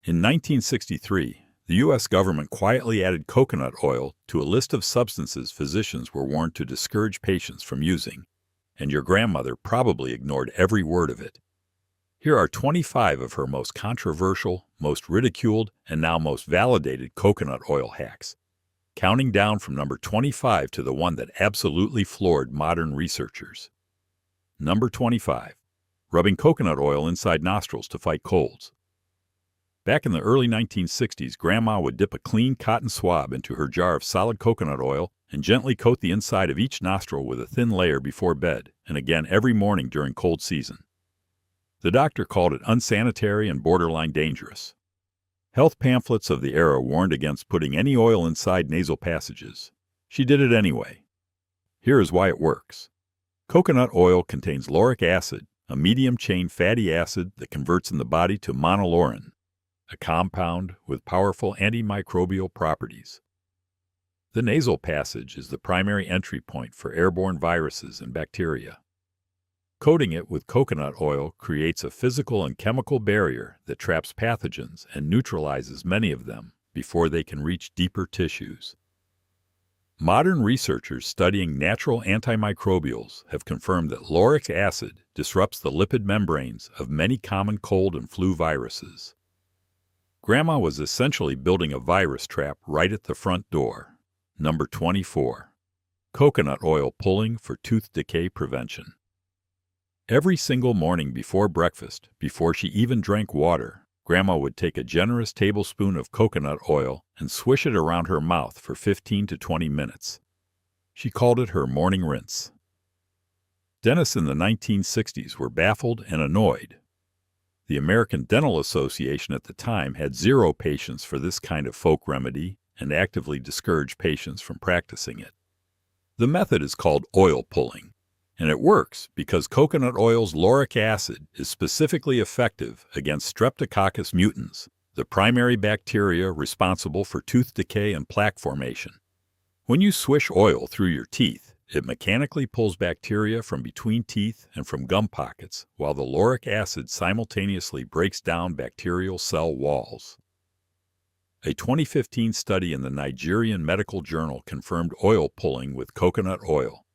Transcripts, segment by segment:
In 1963, the U.S. government quietly added coconut oil to a list of substances physicians were warned to discourage patients from using, and your grandmother probably ignored every word of it. Here are 25 of her most controversial, most ridiculed, and now most validated coconut oil hacks, counting down from number 25 to the one that absolutely floored modern researchers. Number 25. Rubbing coconut oil inside nostrils to fight colds. Back in the early 1960s, Grandma would dip a clean cotton swab into her jar of solid coconut oil and gently coat the inside of each nostril with a thin layer before bed, and again every morning during cold season. The doctor called it unsanitary and borderline dangerous. Health pamphlets of the era warned against putting any oil inside nasal passages. She did it anyway. Here is why it works. Coconut oil contains lauric acid, a medium-chain fatty acid that converts in the body to monolaurin, a compound with powerful antimicrobial properties. The nasal passage is the primary entry point for airborne viruses and bacteria. Coating it with coconut oil creates a physical and chemical barrier that traps pathogens and neutralizes many of them before they can reach deeper tissues. Modern researchers studying natural antimicrobials have confirmed that lauric acid disrupts the lipid membranes of many common cold and flu viruses. Grandma was essentially building a virus trap right at the front door. Number 24. Coconut oil pulling for tooth decay prevention. Every single morning before breakfast, before she even drank water, Grandma would take a generous tablespoon of coconut oil and swish it around her mouth for 15 to 20 minutes. She called it her morning rinse. Dentists in the 1960s were baffled and annoyed. The American Dental Association at the time had 0 patience for this kind of folk remedy and actively discouraged patients from practicing it. The method is called oil pulling, and it works because coconut oil's lauric acid is specifically effective against Streptococcus mutans, the primary bacteria responsible for tooth decay and plaque formation. When you swish oil through your teeth, it mechanically pulls bacteria from between teeth and from gum pockets, while the lauric acid simultaneously breaks down bacterial cell walls. A 2015 study in the Nigerian Medical Journal confirmed oil pulling with coconut oil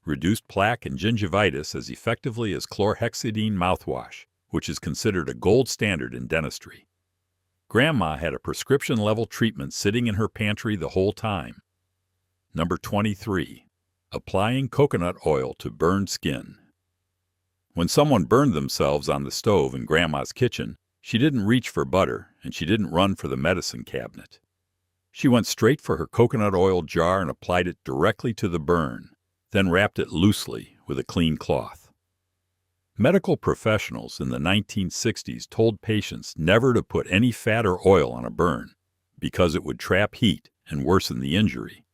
reduced plaque and gingivitis as effectively as chlorhexidine mouthwash, which is considered a gold standard in dentistry. Grandma had a prescription-level treatment sitting in her pantry the whole time. Number 23. Applying coconut oil to burned skin. When someone burned themselves on the stove in Grandma's kitchen, she didn't reach for butter and she didn't run for the medicine cabinet. She went straight for her coconut oil jar and applied it directly to the burn, then wrapped it loosely with a clean cloth. Medical professionals in the 1960s told patients never to put any fat or oil on a burn because it would trap heat and worsen the injury.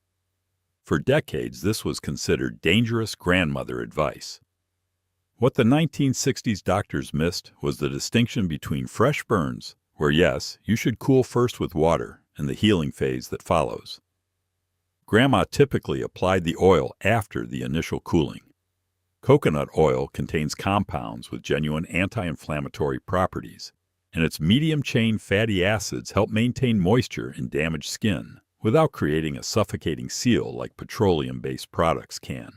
For decades, this was considered dangerous grandmother advice. What the 1960s doctors missed was the distinction between fresh burns, where yes, you should cool first with water, and the healing phase that follows. Grandma typically applied the oil after the initial cooling. Coconut oil contains compounds with genuine anti-inflammatory properties, and its medium-chain fatty acids help maintain moisture in damaged skin without creating a suffocating seal like petroleum-based products can.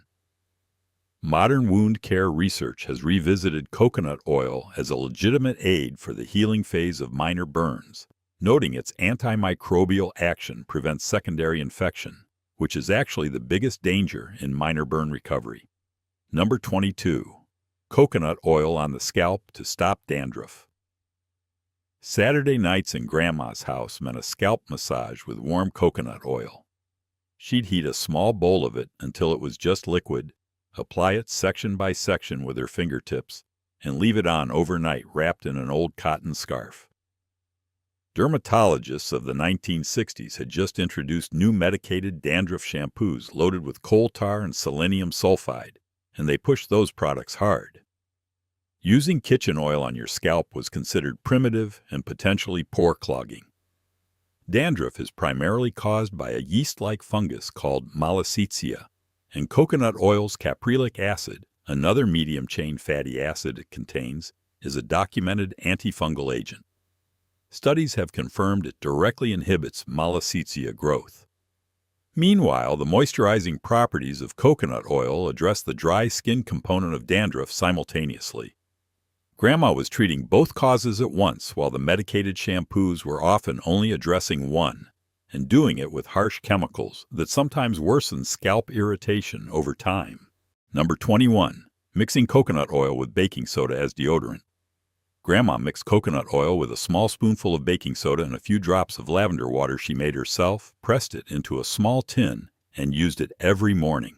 Modern wound care research has revisited coconut oil as a legitimate aid for the healing phase of minor burns, noting its antimicrobial action prevents secondary infection, which is actually the biggest danger in minor burn recovery. Number 22. Coconut oil on the scalp to stop dandruff. Saturday nights in Grandma's house meant a scalp massage with warm coconut oil. She'd heat a small bowl of it until it was just liquid, apply it section by section with her fingertips, and leave it on overnight wrapped in an old cotton scarf. Dermatologists of the 1960s had just introduced new medicated dandruff shampoos loaded with coal tar and selenium sulfide, and they pushed those products hard. Using kitchen oil on your scalp was considered primitive and potentially pore clogging. Dandruff is primarily caused by a yeast-like fungus called Malassezia, and coconut oil's caprylic acid, another medium-chain fatty acid it contains, is a documented antifungal agent. Studies have confirmed it directly inhibits malassezia growth. Meanwhile, the moisturizing properties of coconut oil address the dry skin component of dandruff simultaneously. Grandma was treating both causes at once, while the medicated shampoos were often only addressing one, and doing it with harsh chemicals that sometimes worsen scalp irritation over time. Number 21. Mixing coconut oil with baking soda as deodorant. Grandma mixed coconut oil with a small spoonful of baking soda and a few drops of lavender water she made herself, pressed it into a small tin, and used it every morning.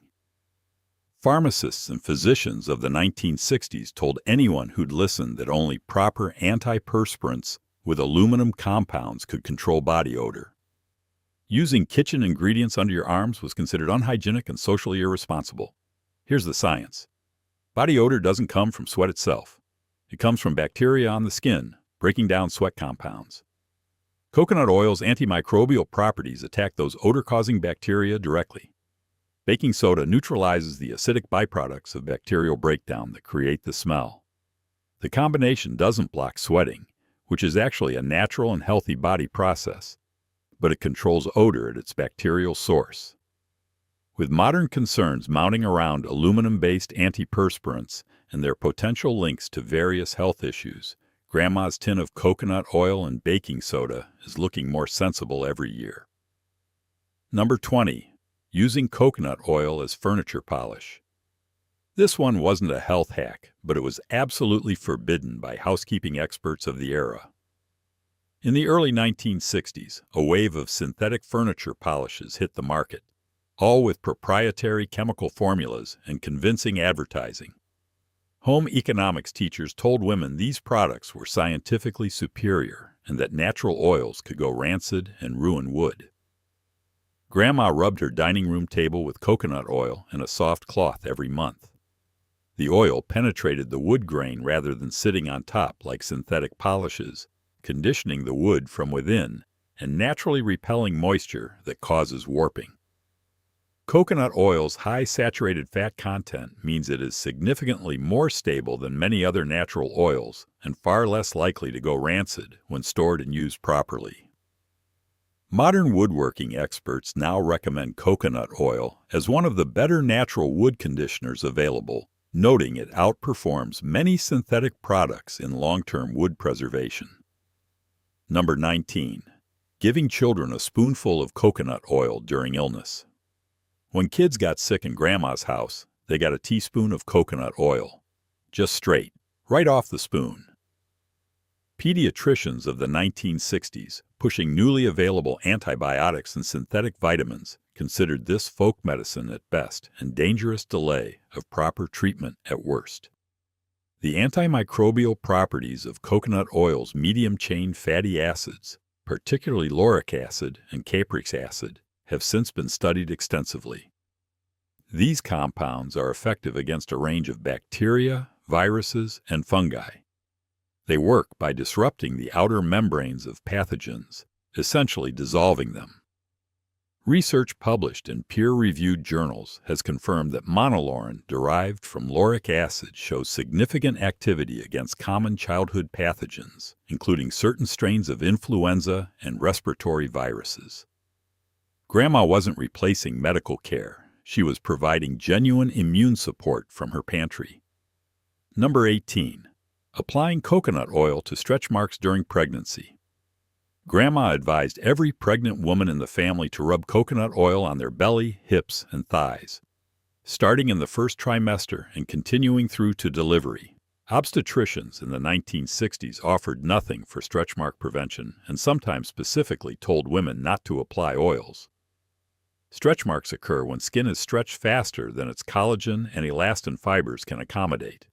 Pharmacists and physicians of the 1960s told anyone who'd listen that only proper antiperspirants with aluminum compounds could control body odor. Using kitchen ingredients under your arms was considered unhygienic and socially irresponsible. Here's the science. Body odor doesn't come from sweat itself. It comes from bacteria on the skin, breaking down sweat compounds. Coconut oil's antimicrobial properties attack those odor-causing bacteria directly. Baking soda neutralizes the acidic byproducts of bacterial breakdown that create the smell. The combination doesn't block sweating, which is actually a natural and healthy body process, but it controls odor at its bacterial source. With modern concerns mounting around aluminum-based antiperspirants and their potential links to various health issues, Grandma's tin of coconut oil and baking soda is looking more sensible every year. Number 20. Using coconut oil as furniture polish. This one wasn't a health hack, but it was absolutely forbidden by housekeeping experts of the era. In the early 1960s, a wave of synthetic furniture polishes hit the market, all with proprietary chemical formulas and convincing advertising. Home economics teachers told women these products were scientifically superior and that natural oils could go rancid and ruin wood. Grandma rubbed her dining room table with coconut oil and a soft cloth every month. The oil penetrated the wood grain rather than sitting on top like synthetic polishes, conditioning the wood from within and naturally repelling moisture that causes warping. Coconut oil's high saturated fat content means it is significantly more stable than many other natural oils and far less likely to go rancid when stored and used properly. Modern woodworking experts now recommend coconut oil as one of the better natural wood conditioners available, noting it outperforms many synthetic products in long-term wood preservation. Number 19. Giving children a spoonful of coconut oil during illness. When kids got sick in Grandma's house, they got a teaspoon of coconut oil. Just straight, right off the spoon. Pediatricians of the 1960s, pushing newly available antibiotics and synthetic vitamins, considered this folk medicine at best and dangerous delay of proper treatment at worst. The antimicrobial properties of coconut oil's medium-chain fatty acids, particularly lauric acid and capric acid, have since been studied extensively. These compounds are effective against a range of bacteria, viruses, and fungi. They work by disrupting the outer membranes of pathogens, essentially dissolving them. Research published in peer-reviewed journals has confirmed that monolaurin derived from lauric acid shows significant activity against common childhood pathogens, including certain strains of influenza and respiratory viruses. Grandma wasn't replacing medical care. She was providing genuine immune support from her pantry. Number 18. Applying coconut oil to stretch marks during pregnancy. Grandma advised every pregnant woman in the family to rub coconut oil on their belly, hips, and thighs. Starting in the first trimester and continuing through to delivery, obstetricians in the 1960s offered nothing for stretch mark prevention and sometimes specifically told women not to apply oils. Stretch marks occur when skin is stretched faster than its collagen and elastin fibers can accommodate.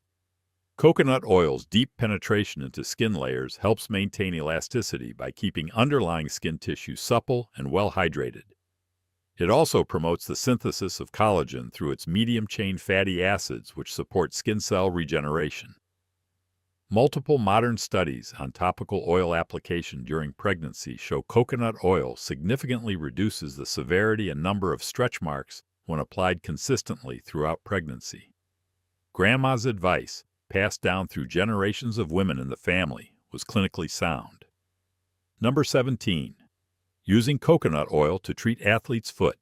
Coconut oil's deep penetration into skin layers helps maintain elasticity by keeping underlying skin tissue supple and well hydrated. It also promotes the synthesis of collagen through its medium-chain fatty acids, which support skin cell regeneration. Multiple modern studies on topical oil application during pregnancy show coconut oil significantly reduces the severity and number of stretch marks when applied consistently throughout pregnancy. Grandma's advice, passed down through generations of women in the family, was clinically sound. Number 17. Using coconut oil to treat athlete's foot.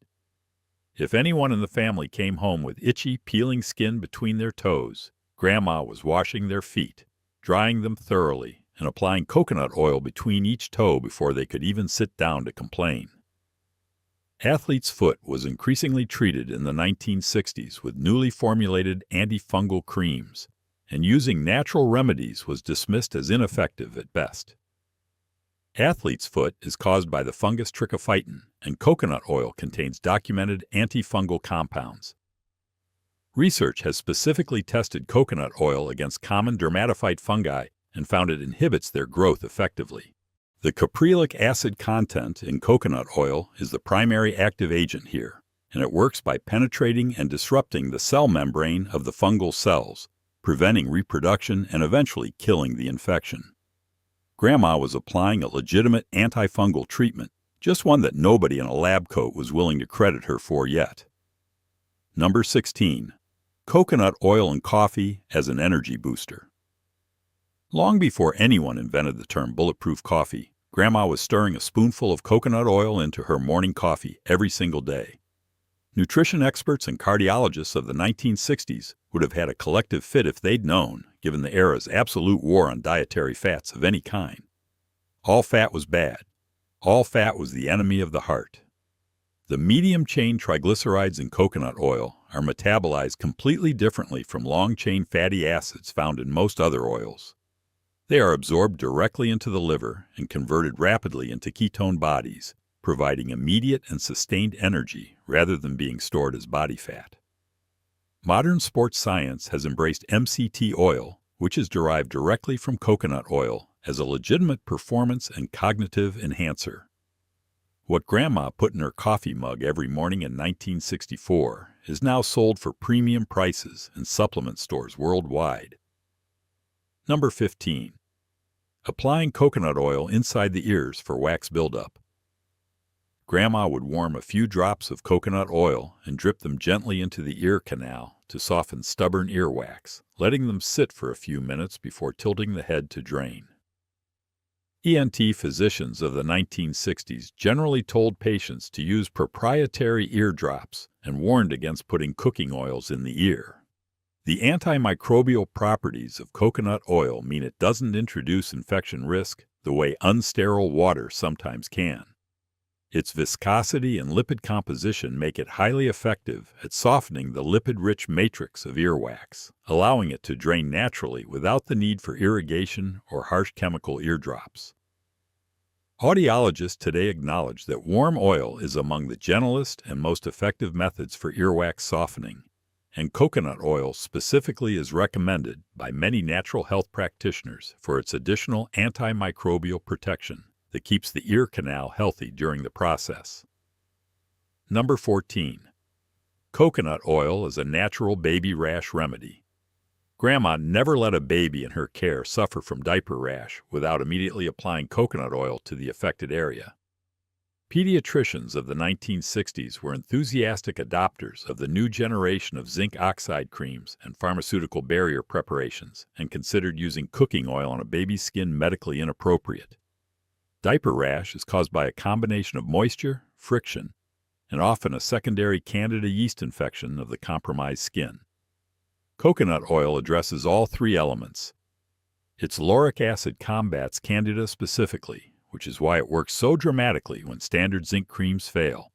If anyone in the family came home with itchy, peeling skin between their toes, Grandma was washing their feet, drying them thoroughly, and applying coconut oil between each toe before they could even sit down to complain. Athlete's foot was increasingly treated in the 1960s with newly formulated antifungal creams, and using natural remedies was dismissed as ineffective at best. Athlete's foot is caused by the fungus trichophyton, and coconut oil contains documented antifungal compounds. Research has specifically tested coconut oil against common dermatophyte fungi and found it inhibits their growth effectively. The caprylic acid content in coconut oil is the primary active agent here, and it works by penetrating and disrupting the cell membrane of the fungal cells, preventing reproduction and eventually killing the infection. Grandma was applying a legitimate antifungal treatment, just one that nobody in a lab coat was willing to credit her for yet. Number 16. Coconut oil in coffee as an energy booster. Long before anyone invented the term bulletproof coffee, Grandma was stirring a spoonful of coconut oil into her morning coffee every single day. Nutrition experts and cardiologists of the 1960s would have had a collective fit if they'd known, given the era's absolute war on dietary fats of any kind. All fat was bad. All fat was the enemy of the heart. The medium-chain triglycerides in coconut oil are metabolized completely differently from long-chain fatty acids found in most other oils. They are absorbed directly into the liver and converted rapidly into ketone bodies, providing immediate and sustained energy rather than being stored as body fat. Modern sports science has embraced MCT oil, which is derived directly from coconut oil, as a legitimate performance and cognitive enhancer. What Grandma put in her coffee mug every morning in 1964 is now sold for premium prices in supplement stores worldwide. Number 15. Applying coconut oil inside the ears for wax buildup. Grandma would warm a few drops of coconut oil and drip them gently into the ear canal to soften stubborn earwax, letting them sit for a few minutes before tilting the head to drain. ENT physicians of the 1960s generally told patients to use proprietary ear drops and warned against putting cooking oils in the ear. The antimicrobial properties of coconut oil mean it doesn't introduce infection risk the way unsterile water sometimes can. Its viscosity and lipid composition make it highly effective at softening the lipid-rich matrix of earwax, allowing it to drain naturally without the need for irrigation or harsh chemical eardrops. Audiologists today acknowledge that warm oil is among the gentlest and most effective methods for earwax softening, and coconut oil specifically is recommended by many natural health practitioners for its additional antimicrobial protection that keeps the ear canal healthy during the process. Number 14. Coconut oil is a natural baby rash remedy. Grandma never let a baby in her care suffer from diaper rash without immediately applying coconut oil to the affected area. Pediatricians of the 1960s were enthusiastic adopters of the new generation of zinc oxide creams and pharmaceutical barrier preparations and considered using cooking oil on a baby's skin medically inappropriate. Diaper rash is caused by a combination of moisture, friction, and often a secondary Candida yeast infection of the compromised skin. Coconut oil addresses all three elements. Its lauric acid combats Candida specifically, which is why it works so dramatically when standard zinc creams fail.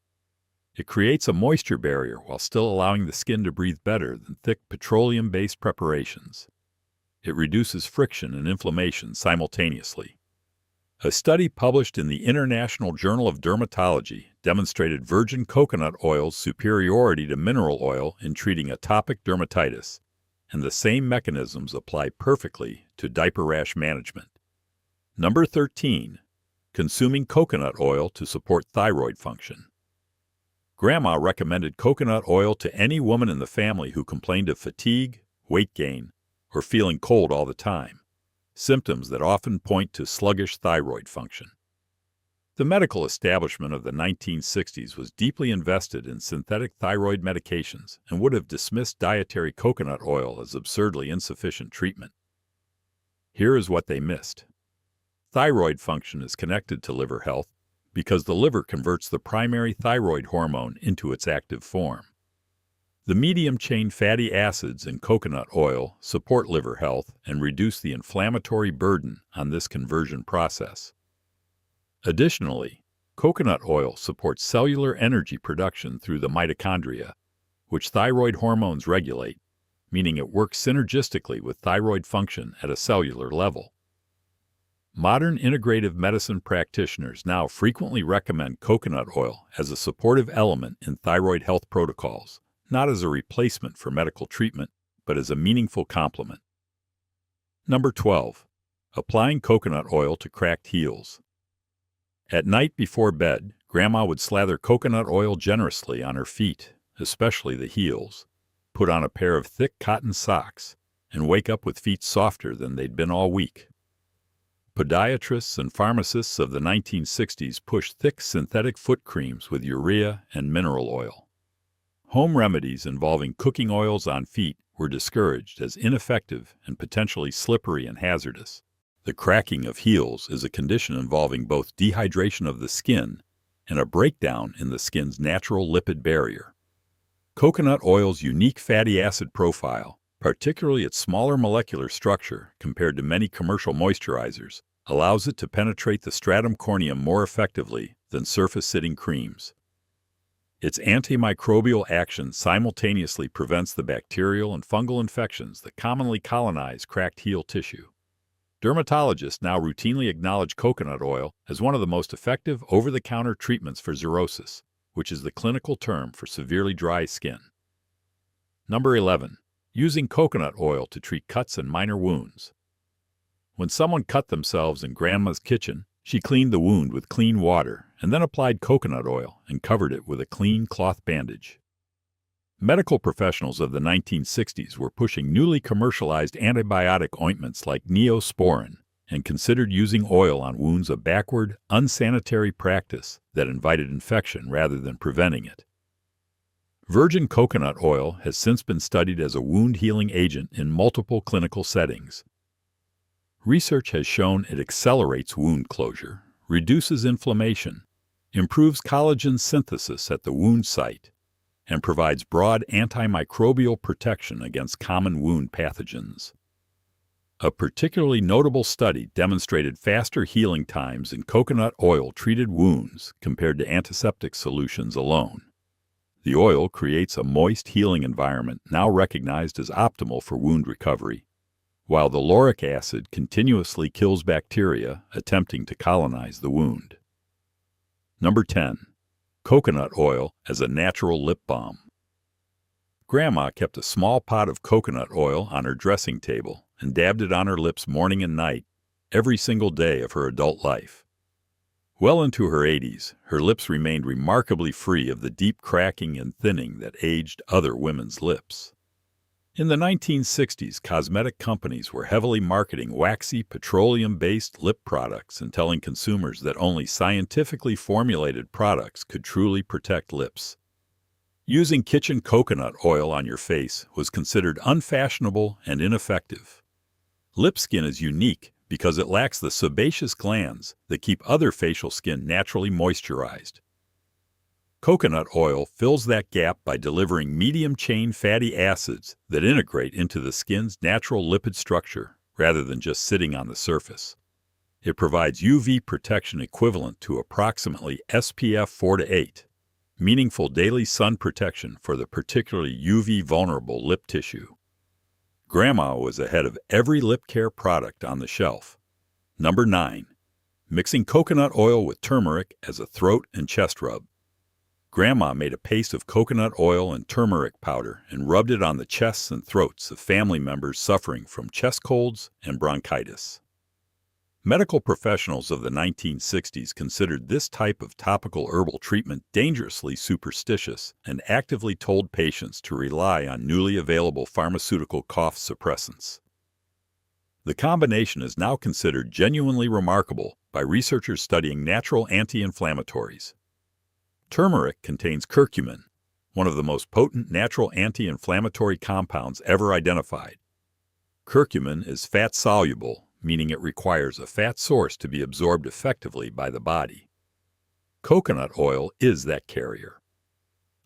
It creates a moisture barrier while still allowing the skin to breathe better than thick petroleum-based preparations. It reduces friction and inflammation simultaneously. A study published in the International Journal of Dermatology demonstrated virgin coconut oil's superiority to mineral oil in treating atopic dermatitis, and the same mechanisms apply perfectly to diaper rash management. Number 13. Consuming coconut oil to support thyroid function. Grandma recommended coconut oil to any woman in the family who complained of fatigue, weight gain, or feeling cold all the time, symptoms that often point to sluggish thyroid function. The medical establishment of the 1960s was deeply invested in synthetic thyroid medications and would have dismissed dietary coconut oil as absurdly insufficient treatment. Here is what they missed. Thyroid function is connected to liver health because the liver converts the primary thyroid hormone into its active form. The medium-chain fatty acids in coconut oil support liver health and reduce the inflammatory burden on this conversion process. Additionally, coconut oil supports cellular energy production through the mitochondria, which thyroid hormones regulate, meaning it works synergistically with thyroid function at a cellular level. Modern integrative medicine practitioners now frequently recommend coconut oil as a supportive element in thyroid health protocols, not as a replacement for medical treatment, but as a meaningful complement. Number 12. Applying coconut oil to cracked heels. At night before bed, Grandma would slather coconut oil generously on her feet, especially the heels, put on a pair of thick cotton socks, and wake up with feet softer than they'd been all week. Podiatrists and pharmacists of the 1960s pushed thick synthetic foot creams with urea and mineral oil. Home remedies involving cooking oils on feet were discouraged as ineffective and potentially slippery and hazardous. The cracking of heels is a condition involving both dehydration of the skin and a breakdown in the skin's natural lipid barrier. Coconut oil's unique fatty acid profile, particularly its smaller molecular structure compared to many commercial moisturizers, allows it to penetrate the stratum corneum more effectively than surface-sitting creams. Its antimicrobial action simultaneously prevents the bacterial and fungal infections that commonly colonize cracked heel tissue. Dermatologists now routinely acknowledge coconut oil as one of the most effective over-the-counter treatments for xerosis, which is the clinical term for severely dry skin. Number 11. Using coconut oil to treat cuts and minor wounds. When someone cut themselves in Grandma's kitchen, she cleaned the wound with clean water and then applied coconut oil and covered it with a clean cloth bandage. Medical professionals of the 1960s were pushing newly commercialized antibiotic ointments like Neosporin and considered using oil on wounds a backward, unsanitary practice that invited infection rather than preventing it. Virgin coconut oil has since been studied as a wound-healing agent in multiple clinical settings. Research has shown it accelerates wound closure, reduces inflammation, improves collagen synthesis at the wound site, and provides broad antimicrobial protection against common wound pathogens. A particularly notable study demonstrated faster healing times in coconut oil-treated wounds compared to antiseptic solutions alone. The oil creates a moist healing environment now recognized as optimal for wound recovery, while the lauric acid continuously kills bacteria attempting to colonize the wound. Number 10. Coconut oil as a natural lip balm. Grandma kept a small pot of coconut oil on her dressing table and dabbed it on her lips morning and night, every single day of her adult life. Well into her 80s, her lips remained remarkably free of the deep cracking and thinning that aged other women's lips. In the 1960s, cosmetic companies were heavily marketing waxy, petroleum-based lip products and telling consumers that only scientifically formulated products could truly protect lips. Using kitchen coconut oil on your face was considered unfashionable and ineffective. Lip skin is unique because it lacks the sebaceous glands that keep other facial skin naturally moisturized. Coconut oil fills that gap by delivering medium-chain fatty acids that integrate into the skin's natural lipid structure rather than just sitting on the surface. It provides UV protection equivalent to approximately SPF 4 to 8, meaningful daily sun protection for the particularly UV-vulnerable lip tissue. Grandma was ahead of every lip care product on the shelf. Number 9. Mixing coconut oil with turmeric as a throat and chest rub. Grandma made a paste of coconut oil and turmeric powder and rubbed it on the chests and throats of family members suffering from chest colds and bronchitis. Medical professionals of the 1960s considered this type of topical herbal treatment dangerously superstitious and actively told patients to rely on newly available pharmaceutical cough suppressants. The combination is now considered genuinely remarkable by researchers studying natural anti-inflammatories. Turmeric contains curcumin, one of the most potent natural anti-inflammatory compounds ever identified. Curcumin is fat-soluble, meaning it requires a fat source to be absorbed effectively by the body. Coconut oil is that carrier.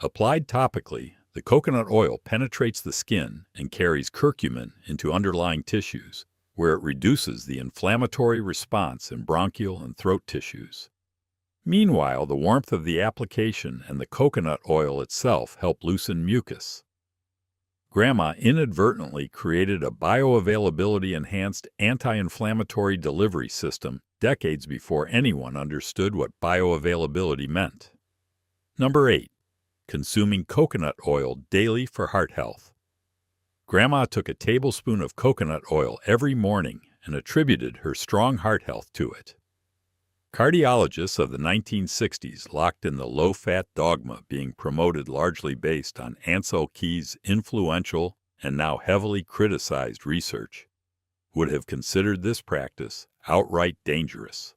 Applied topically, the coconut oil penetrates the skin and carries curcumin into underlying tissues, where it reduces the inflammatory response in bronchial and throat tissues. Meanwhile, the warmth of the application and the coconut oil itself help loosen mucus. Grandma inadvertently created a bioavailability-enhanced anti-inflammatory delivery system decades before anyone understood what bioavailability meant. Number 8. Consuming coconut oil daily for heart health. Grandma took a tablespoon of coconut oil every morning and attributed her strong heart health to it. Cardiologists of the 1960s locked in the low-fat dogma being promoted largely based on Ansel Keys' influential and now heavily criticized research, would have considered this practice outright dangerous.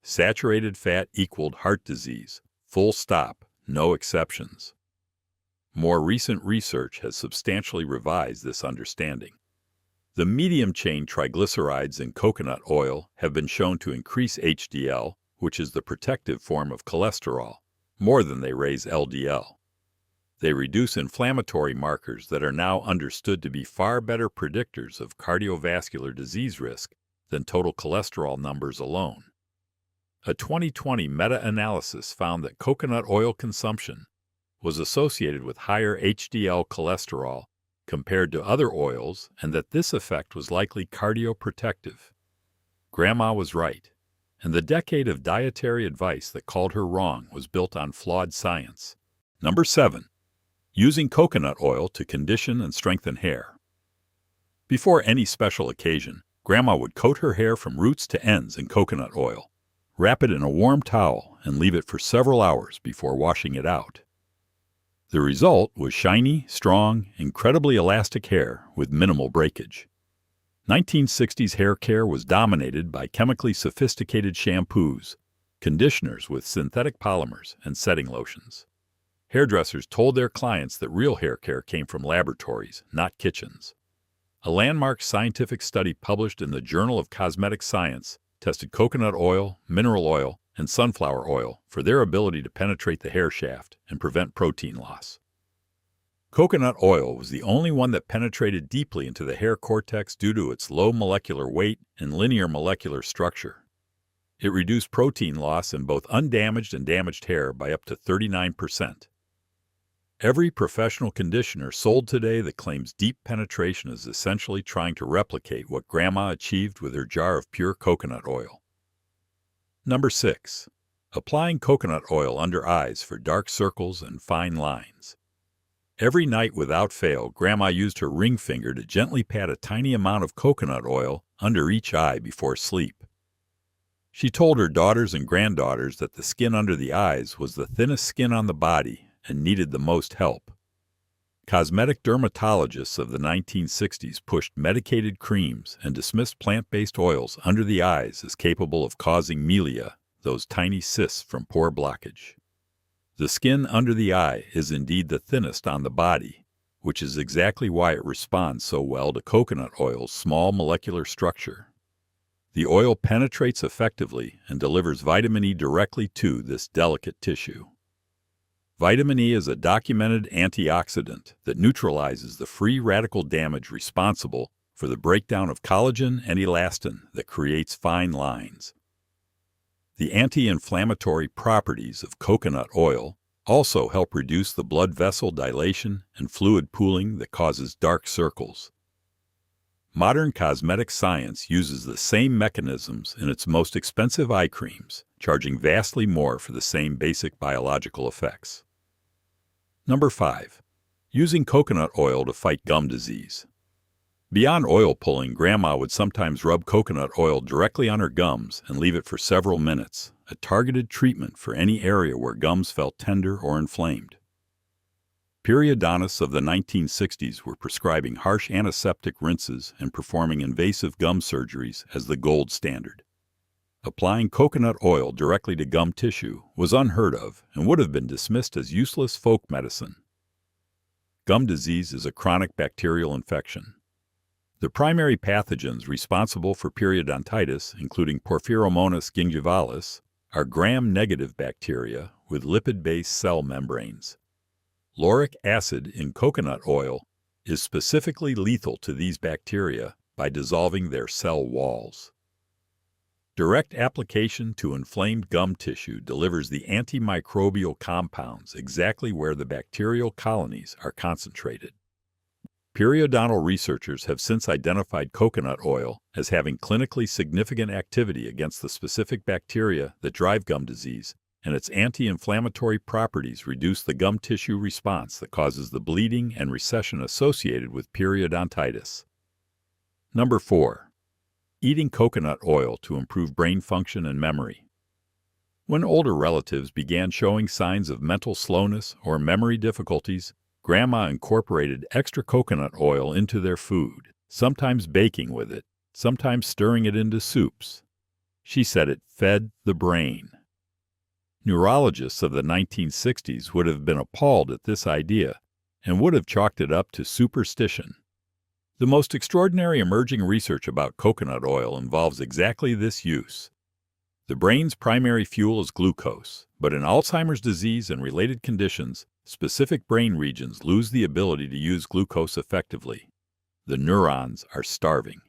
Saturated fat equaled heart disease, full stop, no exceptions. More recent research has substantially revised this understanding. The medium-chain triglycerides in coconut oil have been shown to increase HDL, which is the protective form of cholesterol, more than they raise LDL. They reduce inflammatory markers that are now understood to be far better predictors of cardiovascular disease risk than total cholesterol numbers alone. A 2020 meta-analysis found that coconut oil consumption was associated with higher HDL cholesterol compared to other oils, and that this effect was likely cardioprotective. Grandma was right, and the decade of dietary advice that called her wrong was built on flawed science. Number 7. Using coconut oil to condition and strengthen hair. Before any special occasion, Grandma would coat her hair from roots to ends in coconut oil, wrap it in a warm towel, and leave it for several hours before washing it out. The result was shiny, strong, incredibly elastic hair with minimal breakage. 1960s hair care was dominated by chemically sophisticated shampoos, conditioners with synthetic polymers, and setting lotions. Hairdressers told their clients that real hair care came from laboratories, not kitchens. A landmark scientific study published in the Journal of Cosmetic Science tested coconut oil, mineral oil, and sunflower oil for their ability to penetrate the hair shaft and prevent protein loss. Coconut oil was the only one that penetrated deeply into the hair cortex due to its low molecular weight and linear molecular structure. It reduced protein loss in both undamaged and damaged hair by up to 39%. Every professional conditioner sold today that claims deep penetration is essentially trying to replicate what Grandma achieved with her jar of pure coconut oil. Number 6. Applying coconut oil under eyes for dark circles and fine lines. Every night without fail, Grandma used her ring finger to gently pat a tiny amount of coconut oil under each eye before sleep. She told her daughters and granddaughters that the skin under the eyes was the thinnest skin on the body and needed the most help. Cosmetic dermatologists of the 1960s pushed medicated creams and dismissed plant-based oils under the eyes as capable of causing melia, those tiny cysts from pore blockage. The skin under the eye is indeed the thinnest on the body, which is exactly why it responds so well to coconut oil's small molecular structure. The oil penetrates effectively and delivers vitamin E directly to this delicate tissue. Vitamin E is a documented antioxidant that neutralizes the free radical damage responsible for the breakdown of collagen and elastin that creates fine lines. The anti-inflammatory properties of coconut oil also help reduce the blood vessel dilation and fluid pooling that causes dark circles. Modern cosmetic science uses the same mechanisms in its most expensive eye creams, charging vastly more for the same basic biological effects. Number 5. Using coconut oil to fight gum disease. Beyond oil pulling, Grandma would sometimes rub coconut oil directly on her gums and leave it for several minutes, a targeted treatment for any area where gums felt tender or inflamed. Periodontists of the 1960s were prescribing harsh antiseptic rinses and performing invasive gum surgeries as the gold standard. Applying coconut oil directly to gum tissue was unheard of and would have been dismissed as useless folk medicine. Gum disease is a chronic bacterial infection. The primary pathogens responsible for periodontitis, including Porphyromonas gingivalis, are gram-negative bacteria with lipid-based cell membranes. Lauric acid in coconut oil is specifically lethal to these bacteria by dissolving their cell walls. Direct application to inflamed gum tissue delivers the antimicrobial compounds exactly where the bacterial colonies are concentrated. Periodontal researchers have since identified coconut oil as having clinically significant activity against the specific bacteria that drive gum disease, and its anti-inflammatory properties reduce the gum tissue response that causes the bleeding and recession associated with periodontitis. Number 4. Eating coconut oil to improve brain function and memory. When older relatives began showing signs of mental slowness or memory difficulties, Grandma incorporated extra coconut oil into their food, sometimes baking with it, sometimes stirring it into soups. She said it fed the brain. Neurologists of the 1960s would have been appalled at this idea and would have chalked it up to superstition. The most extraordinary emerging research about coconut oil involves exactly this use. The brain's primary fuel is glucose, but in Alzheimer's disease and related conditions, specific brain regions lose the ability to use glucose effectively. The neurons are starving.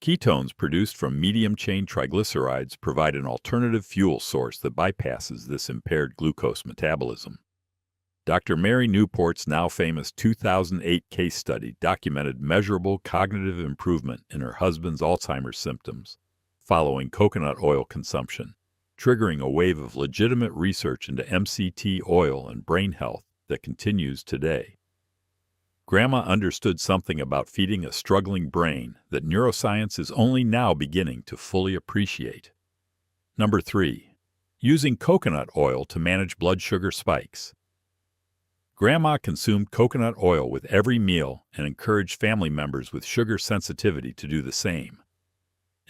Ketones produced from medium-chain triglycerides provide an alternative fuel source that bypasses this impaired glucose metabolism. Dr. Mary Newport's now famous 2008 case study documented measurable cognitive improvement in her husband's Alzheimer's symptoms following coconut oil consumption, triggering a wave of legitimate research into MCT oil and brain health that continues today. Grandma understood something about feeding a struggling brain that neuroscience is only now beginning to fully appreciate. Number 3. Using coconut oil to manage blood sugar spikes. Grandma consumed coconut oil with every meal and encouraged family members with sugar sensitivity to do the same.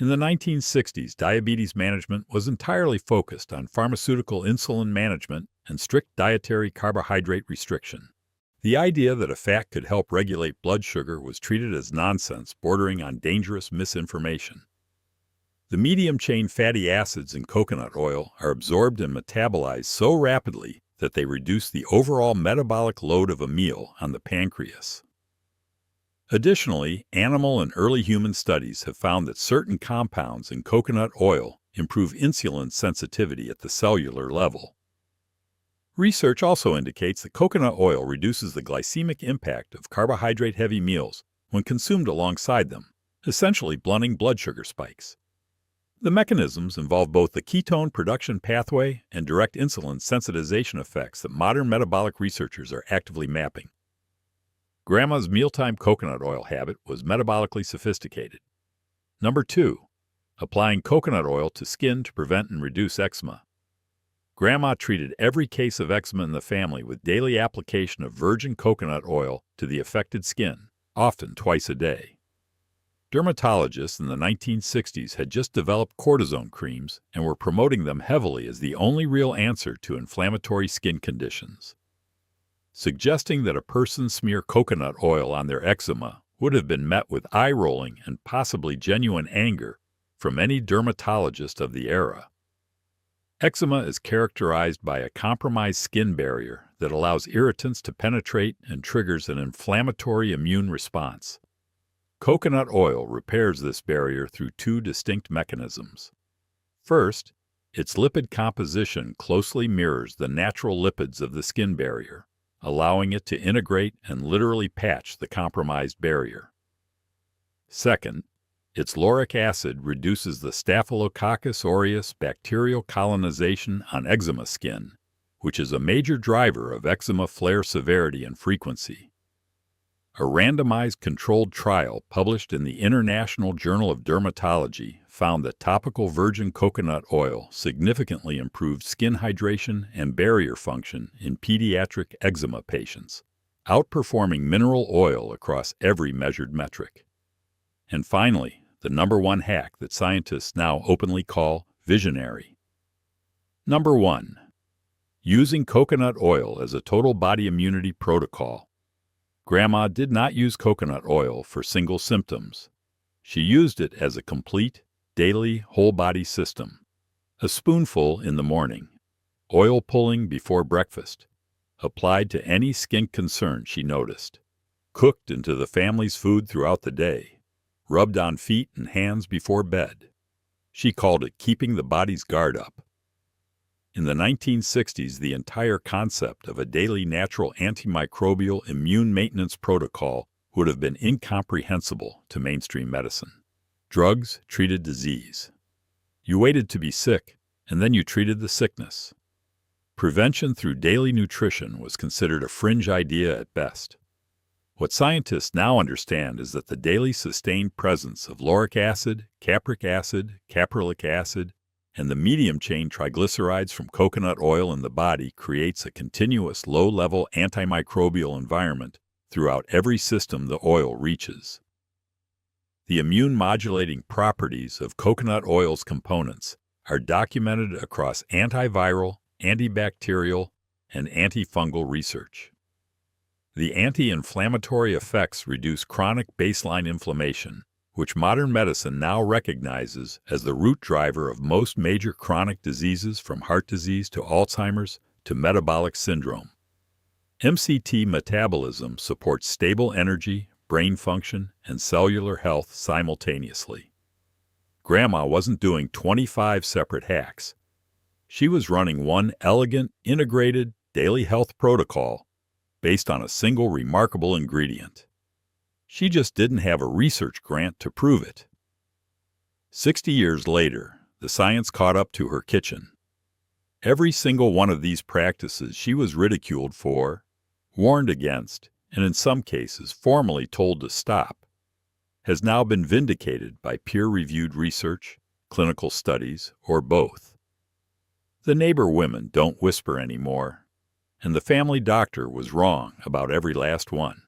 In the 1960s, diabetes management was entirely focused on pharmaceutical insulin management and strict dietary carbohydrate restriction. The idea that a fat could help regulate blood sugar was treated as nonsense, bordering on dangerous misinformation. The medium-chain fatty acids in coconut oil are absorbed and metabolized so rapidly that they reduce the overall metabolic load of a meal on the pancreas. Additionally, animal and early human studies have found that certain compounds in coconut oil improve insulin sensitivity at the cellular level. Research also indicates that coconut oil reduces the glycemic impact of carbohydrate-heavy meals when consumed alongside them, essentially blunting blood sugar spikes. The mechanisms involve both the ketone production pathway and direct insulin sensitization effects that modern metabolic researchers are actively mapping. Grandma's mealtime coconut oil habit was metabolically sophisticated. Number 2. Applying coconut oil to skin to prevent and reduce eczema. Grandma treated every case of eczema in the family with daily application of virgin coconut oil to the affected skin, often twice a day. Dermatologists in the 1960s had just developed cortisone creams and were promoting them heavily as the only real answer to inflammatory skin conditions. Suggesting that a person smear coconut oil on their eczema would have been met with eye-rolling and possibly genuine anger from any dermatologist of the era. Eczema is characterized by a compromised skin barrier that allows irritants to penetrate and triggers an inflammatory immune response. Coconut oil repairs this barrier through 2 distinct mechanisms. First, its lipid composition closely mirrors the natural lipids of the skin barrier, allowing it to integrate and literally patch the compromised barrier. Second, its lauric acid reduces the Staphylococcus aureus bacterial colonization on eczema skin, which is a major driver of eczema flare severity and frequency. A randomized controlled trial published in the International Journal of Dermatology found that topical virgin coconut oil significantly improved skin hydration and barrier function in pediatric eczema patients, outperforming mineral oil across every measured metric. And finally, the number 1 hack that scientists now openly call visionary. Number 1. Using coconut oil as a total body immunity protocol. Grandma did not use coconut oil for single symptoms. She used it as a complete, daily, whole-body system. A spoonful in the morning, oil pulling before breakfast, applied to any skin concern she noticed, cooked into the family's food throughout the day, rubbed on feet and hands before bed. She called it keeping the body's guard up. In the 1960s, the entire concept of a daily natural antimicrobial immune maintenance protocol would have been incomprehensible to mainstream medicine. Drugs treated disease. You waited to be sick, and then you treated the sickness. Prevention through daily nutrition was considered a fringe idea at best. What scientists now understand is that the daily sustained presence of lauric acid, capric acid, caprylic acid, and the medium-chain triglycerides from coconut oil in the body creates a continuous low-level antimicrobial environment throughout every system the oil reaches. The immune-modulating properties of coconut oil's components are documented across antiviral, antibacterial, and antifungal research. The anti-inflammatory effects reduce chronic baseline inflammation, which modern medicine now recognizes as the root driver of most major chronic diseases from heart disease to Alzheimer's to metabolic syndrome. MCT metabolism supports stable energy, brain function, and cellular health simultaneously. Grandma wasn't doing 25 separate hacks. She was running one elegant, integrated daily health protocol based on a single remarkable ingredient. She just didn't have a research grant to prove it. 60 years later, the science caught up to her kitchen. Every single one of these practices she was ridiculed for, warned against, and in some cases formally told to stop, has now been vindicated by peer-reviewed research, clinical studies, or both. The neighbor women don't whisper anymore, and the family doctor was wrong about every last one.